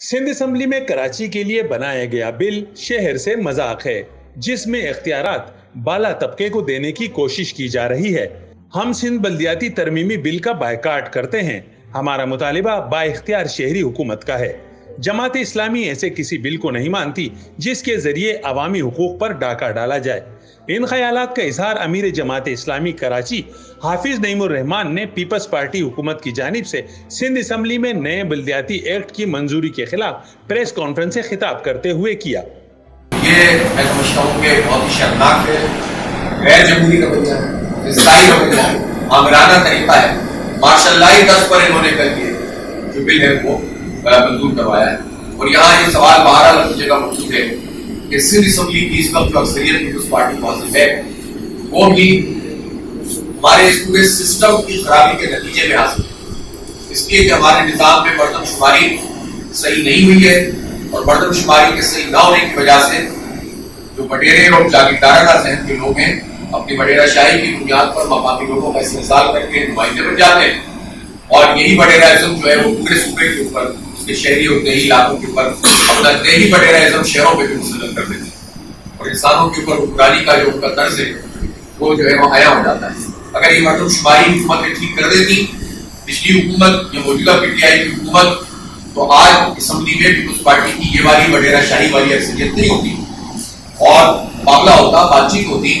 Sindh assembly में कराची के लिए बनाया गया बिल शहर से मजाक है, जिसमें इख्तियारात बाला तबके को देने की कोशिश की जा रही है। हम सिंध बल्दियाती तरमीमी बिल का बायकाट करते हैं। हमारा मुतालिबा बाइख्तियार शहरी हुकूमत का है। जमात इस्लामी ऐसे किसी बिल को नहीं मानती जिसके जरिए अवामी हुकूक पर डाका डाला जाए। इन ख्यालात का इजहार अमीर जमात इस्लामी कराची हाफिज नईमुर रहमान ने पीपल्स पार्टी हुकूमत की जानिब से सिंध असम्बली में नए बल्दियाती एक्ट की मंजूरी के खिलाफ प्रेस कॉन्फ्रेंस से खिताब करते हुए किया। ये मैं समझता हूँ कि बहुत ही शर्मनाक है, गैर जमहूरी रवैया है, इस्लाही रवैया है, आमराना तरीका है। मार्शल तर्ज पर इन्होंने करके जो बिल है वो मंजूर करवाया है। और यहाँ ये सवाल बहरहाल अपनी जगह मौजूद है कि सिंध असम्बली की इस वक्त जो अक्सरियत पीपल्स पार्टी को हासिल है वो भी हमारे इस पूरे सिस्टम की खराबी के नतीजे में हासिल है, इसलिए कि हमारे निज़ाम में मर्दमशुमारी सही नहीं हुई है और मर्दमशुमारी के सही न होने की वजह से जो बटेरे और जागीरदाराना ज़हन के लोग हैं अपनी बटेरा शाही की बुनियाद पर मकामी लोगों का इस्तेमाल करके नुमाइंदे बन जाते हैं और यही बटेराइज्म जो है वो पूरे सूबे के ऊपर, उसके शहरी और देही इलाकों के ऊपर अपना देही बटेराइज्म शहरों में भी मुसल्लत कर देते हैं और इंसानों के ऊपर हुक्मरानी का जो उनका तर्ज है वो जो है वो आया हो जाता है। अगर ये मर्दमशुमारी हुकूमत ने ठीक कर देती, पिछली हुकूमत या मौजूदा पीटीआई की हुकूमत, तो आज असम्बली में पीपल्स पार्टी की ये वाली बटेरा शाही वाली अक्सरियत नहीं होती और मामला होता, बातचीत होती।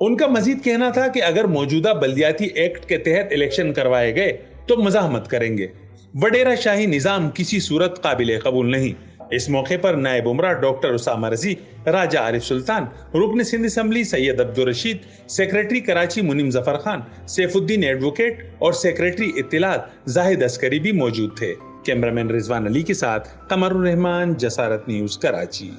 उनका मजीद कहना था कि अगर मौजूदा बल्दियाती एक्ट के तहत इलेक्शन करवाए गए तो मजाहमत करेंगे। वडेरा शाही निजाम किसी सूरत काबिल कबूल नहीं। इस मौके पर नायब उमरा डॉक्टर उसामा रजी, राजा आरिफ सुल्तान, रुकन सिंध असम्बली सैयद अब्दुल रशीद, सेक्रेटरी कराची मुनीम जफर खान, सैफुद्दीन एडवोकेट और सेक्रेटरी इत्तिलात जाहिद अस्करी भी मौजूद थे। कैमरामैन रिजवान अली के साथ कमरुर रहमान, जसारत न्यूज, कराची।